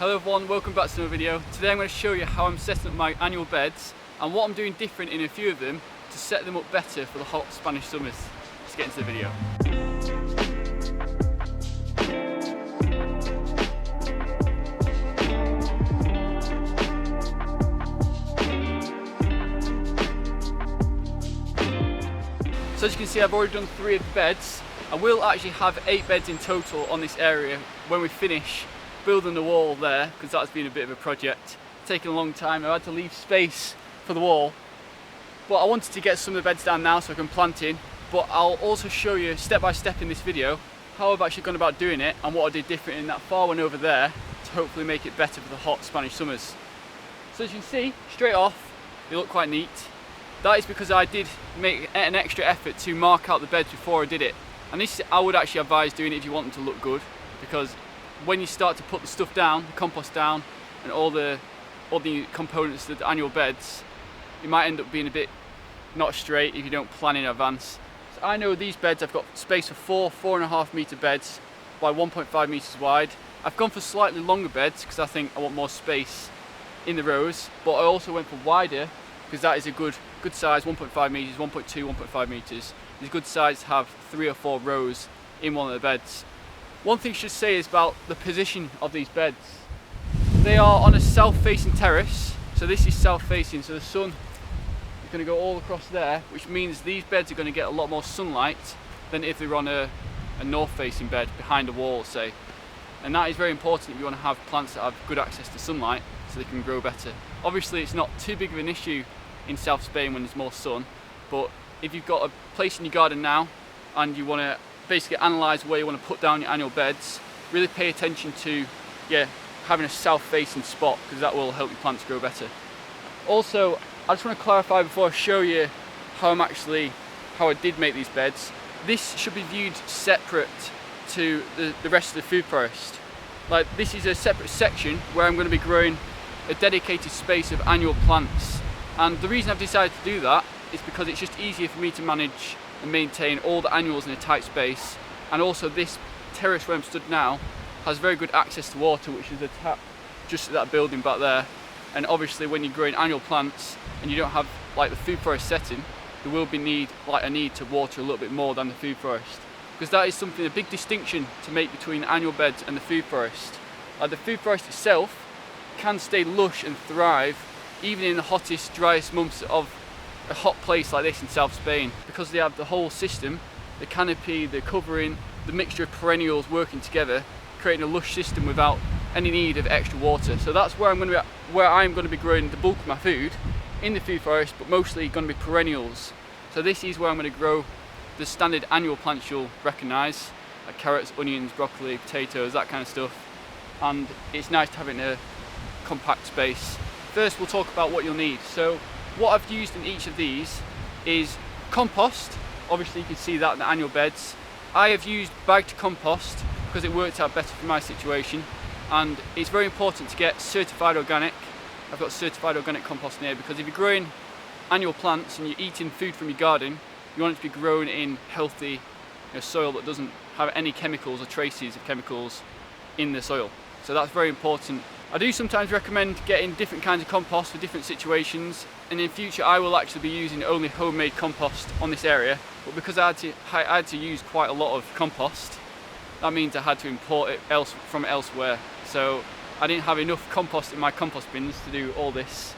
Hello everyone, welcome back to another video. Today I'm going to show you how I'm setting up my annual beds and what I'm doing different in a few of them to set them up better for the hot Spanish summers. Let's get into the video. So as you can see, I've already done 3 of the beds. I will actually have 8 beds in total on this area when we finish building the wall there, because that's been a bit of a project. It's taken a long time. I had to leave space for the wall, but I wanted to get some of the beds down now so I can plant in. But I'll also show you step by step in this video how I've actually gone about doing it and what I did different in that far one over there to hopefully make it better for the hot Spanish summers. So as you can see, straight off, they look quite neat. That is because I did make an extra effort to mark out the beds before I did it. And this I would actually advise doing it if you want them to look good, because when you start to put the stuff down, the compost down, and all the components of the annual beds, you might end up being a bit not straight if you don't plan in advance. So I know these beds, I've got space for 4.5 metre beds by 1.5 metres wide. I've gone for slightly longer beds because I think I want more space in the rows, but I also went for wider because that is a good size, 1.5 metres, 1.2, 1.5 metres. It's a good size to have 3 or 4 rows in one of the beds. One thing I should say is about the position of these beds. They are on a south-facing terrace, so this is south-facing, so the sun is going to go all across there, which means these beds are going to get a lot more sunlight than if they were on a north-facing bed behind a wall, say. And that is very important if you want to have plants that have good access to sunlight so they can grow better. Obviously it's not too big of an issue in South Spain when there's more sun, but if you've got a place in your garden now and you want to basically analyse where you want to put down your annual beds, really pay attention to having a south-facing spot, because that will help your plants grow better. Also, I just want to clarify before I show you how I did make these beds. This should be viewed separate to the rest of the food forest. Like, this is a separate section where I'm going to be growing a dedicated space of annual plants, and the reason I've decided to do that is because it's just easier for me to manage and maintain all the annuals in a tight space. And also this terrace where I'm stood now has very good access to water, which is a tap just at that building back there. And obviously when you're growing annual plants and you don't have like the food forest setting, there will be a need to water a little bit more than the food forest, because that is something, a big distinction to make between annual beds and the food forest. The food forest itself can stay lush and thrive even in the hottest, driest months of a hot place like this in South Spain, because they have the whole system, the canopy, the covering, the mixture of perennials working together, creating a lush system without any need of extra water. So that's where I'm going to be growing the bulk of my food, in the food forest, but mostly going to be perennials. So this is where I'm going to grow the standard annual plants you'll recognise, like carrots, onions, broccoli, potatoes, that kind of stuff. And it's nice to have it in a compact space. First we'll talk about what you'll need. So what I've used in each of these is compost. Obviously you can see that in the annual beds. I have used bagged compost because it worked out better for my situation, and it's very important to get certified organic. I've got certified organic compost in here because if you're growing annual plants and you're eating food from your garden, you want it to be grown in healthy soil that doesn't have any chemicals or traces of chemicals in the soil. So that's very important. I do sometimes recommend getting different kinds of compost for different situations, and in future I will actually be using only homemade compost on this area, but because I had to use quite a lot of compost, that means I had to import it from elsewhere. So I didn't have enough compost in my compost bins to do all these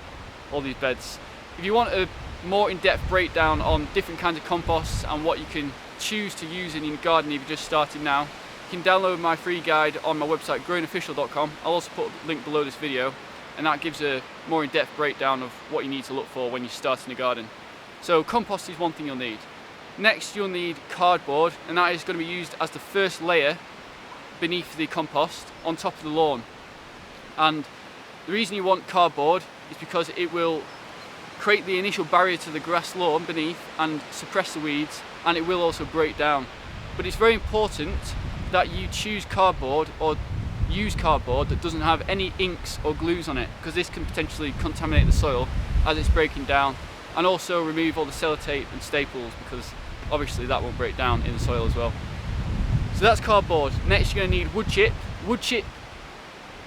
beds. If you want a more in-depth breakdown on different kinds of composts and what you can choose to use in your garden if you're just starting now, you can download my free guide on my website growingofficial.com. I'll also put a link below this video, and that gives a more in-depth breakdown of what you need to look for when you're starting a garden. So compost is one thing you'll need. Next you'll need cardboard, and that is going to be used as the first layer beneath the compost on top of the lawn. And the reason you want cardboard is because it will create the initial barrier to the grass lawn beneath and suppress the weeds, and it will also break down. But it's very important that you choose cardboard or use cardboard that doesn't have any inks or glues on it, because this can potentially contaminate the soil as it's breaking down, and also remove all the sellotape and staples, because obviously that won't break down in the soil as well. So that's cardboard. Next you're going to need wood chip. Wood chip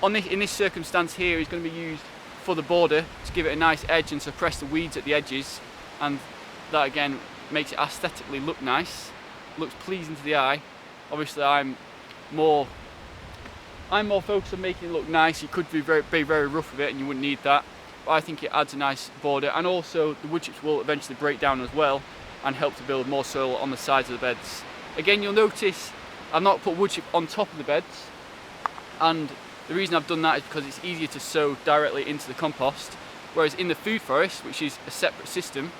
In this circumstance here, is going to be used for the border to give it a nice edge and suppress the weeds at the edges, and that again makes it aesthetically look nice, looks pleasing to the eye. Obviously I'm more focused on making it look nice. You could be very rough with it and you wouldn't need that, but I think it adds a nice border, and also the wood chips will eventually break down as well and help to build more soil on the sides of the beds. Again, you'll notice I've not put wood chip on top of the beds, and the reason I've done that is because it's easier to sow directly into the compost, whereas in the food forest, which is a separate system,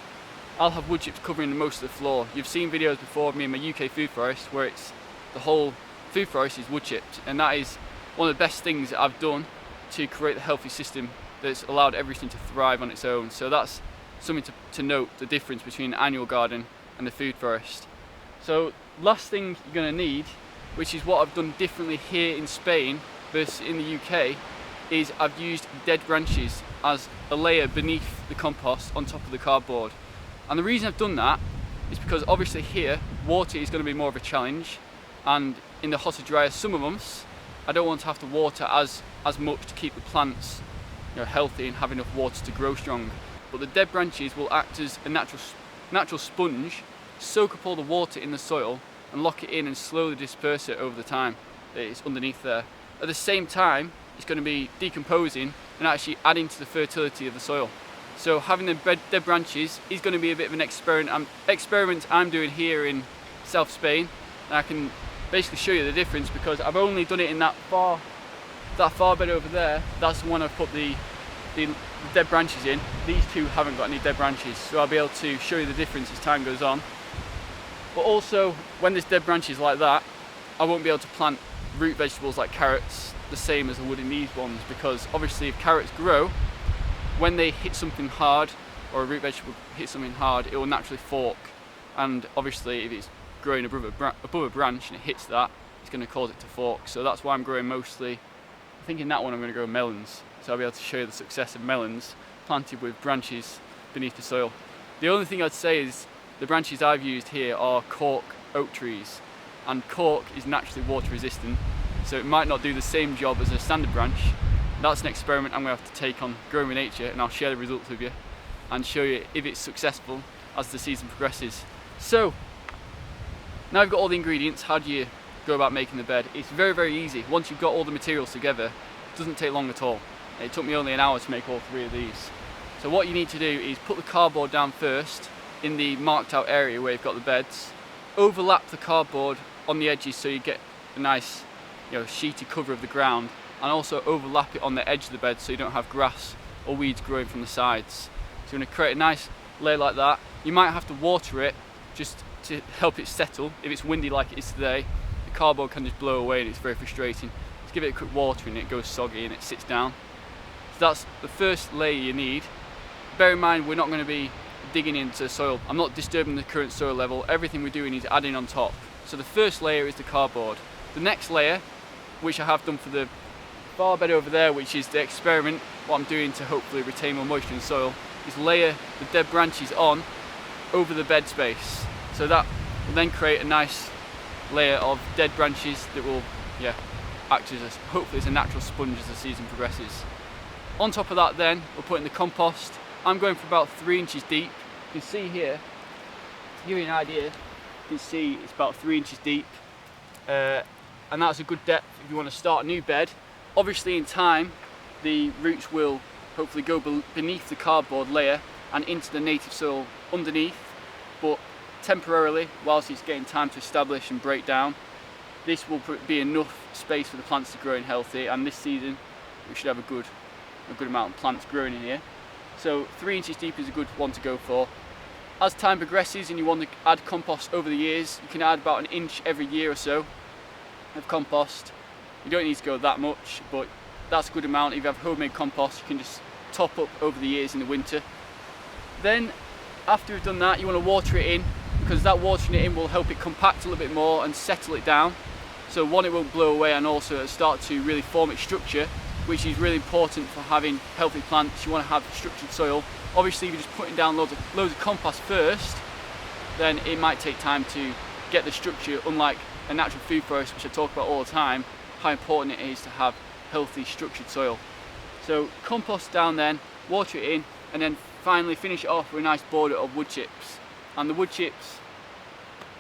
I'll have wood chips covering most of the floor. You've seen videos before of me in my UK food forest where it's the whole food forest is wood chipped, and that is one of the best things that I've done to create the healthy system that's allowed everything to thrive on its own. So that's something to note, the difference between the annual garden and the food forest. So last thing you're going to need, which is what I've done differently here in Spain versus in the UK, is I've used dead branches as a layer beneath the compost on top of the cardboard. And the reason I've done that is because obviously here water is going to be more of a challenge, and in the hotter, drier summer months I don't want to have to water as much to keep the plants, you know, healthy and have enough water to grow strong. But the dead branches will act as a natural sponge, soak up all the water in the soil and lock it in and slowly disperse it over the time that it's underneath there. At the same time, it's going to be decomposing and actually adding to the fertility of the soil. So having the dead branches is going to be a bit of an experiment I'm doing here in South Spain, and I can basically show you the difference because I've only done it in that far bed over there. That's the one I've put the dead branches in. These two haven't got any dead branches, so I'll be able to show you the difference as time goes on. But also, when there's dead branches like that, I won't be able to plant root vegetables like carrots the same as I would in these ones, because obviously if carrots grow, when they hit something hard, or a root vegetable hits something hard, it will naturally fork, and obviously if it's growing above a branch and it hits that, it's going to cause it to fork. So that's why I'm growing mostly, I think in that one I'm going to grow melons, so I'll be able to show you the success of melons planted with branches beneath the soil. The only thing I'd say is the branches I've used here are cork oak trees, and cork is naturally water resistant, so it might not do the same job as a standard branch. That's an experiment I'm going to have to take on Growing with Nature, and I'll share the results with you and show you if it's successful as the season progresses. So now I've got all the ingredients, how do you go about making the bed? It's very easy. Once you've got all the materials together, it doesn't take long at all. It took me only an hour to make all three of these. So what you need to do is put the cardboard down first in the marked out area where you've got the beds, overlap the cardboard on the edges so you get a nice, you know, sheety cover of the ground, and also overlap it on the edge of the bed so you don't have grass or weeds growing from the sides. So you're going to create a nice layer like that. You might have to water it just to help it settle. If it's windy like it is today, the cardboard can just blow away and it's very frustrating. Just give it a quick water and it goes soggy and it sits down. So that's the first layer you need. Bear in mind, we're not going to be digging into soil. I'm not disturbing the current soil level. Everything we're doing is adding on top. So the first layer is the cardboard. The next layer, which I have done for the far bed over there, which is the experiment, what I'm doing to hopefully retain more moisture in the soil, is layer the dead branches on over the bed space. So that will then create a nice layer of dead branches that will act as hopefully as a natural sponge as the season progresses. On top of that then, we're putting the compost. I'm going for about 3 inches deep. You can see here, to give you an idea, you can see it's about 3 inches deep. And that's a good depth if you want to start a new bed. Obviously in time the roots will hopefully go beneath the cardboard layer and into the native soil underneath, but temporarily, whilst it's getting time to establish and break down, this will be enough space for the plants to grow in healthy, and this season we should have a good amount of plants growing in here. So 3 inches deep is a good one to go for. As time progresses and you want to add compost over the years, you can add about 1 inch every year or so of compost. You don't need to go that much, but that's a good amount. If you have homemade compost, you can just top up over the years in the winter. Then after you've done that, you want to water it in, because that watering it in will help it compact a little bit more and settle it down. So one, it won't blow away, and also it'll start to really form its structure, which is really important for having healthy plants. You want to have structured soil. Obviously if you're just putting down loads of compost first, then it might take time to get the structure, unlike a natural food forest, which I talk about all the time, how important it is to have healthy, structured soil. So compost down then, water it in, and then finally finish it off with a nice border of wood chips. And the wood chips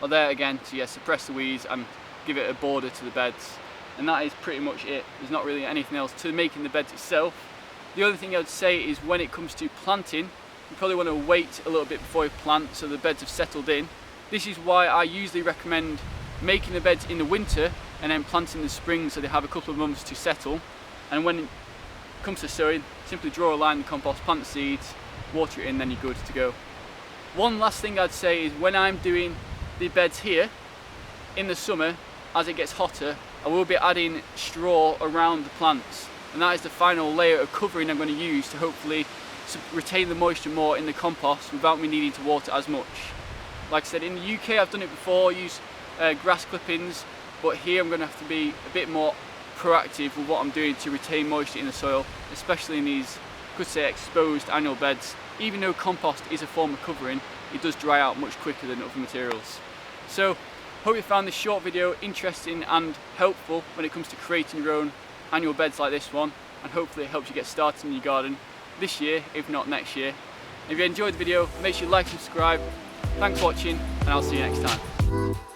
are there again to suppress the weeds and give it a border to the beds. And that is pretty much it. There's not really anything else to making the beds itself. The other thing I would say is when it comes to planting, you probably want to wait a little bit before you plant so the beds have settled in. This is why I usually recommend making the beds in the winter and then planting in the spring so they have a couple of months to settle. And when it comes to sowing, simply draw a line in the compost, plant the seeds, water it in, then you're good to go. One last thing I'd say is when I'm doing the beds here in the summer, as it gets hotter, I will be adding straw around the plants, and that is the final layer of covering I'm going to use to hopefully retain the moisture more in the compost without me needing to water as much. Like I said, in the UK I've done it before, use grass clippings, but here I'm going to have to be a bit more proactive with what I'm doing to retain moisture in the soil, especially in these, I could say, exposed annual beds. Even though compost is a form of covering, it does dry out much quicker than other materials. So, hope you found this short video interesting and helpful when it comes to creating your own annual beds like this one, and hopefully it helps you get started in your garden this year, if not next year. If you enjoyed the video, make sure you like and subscribe. Thanks for watching, and I'll see you next time.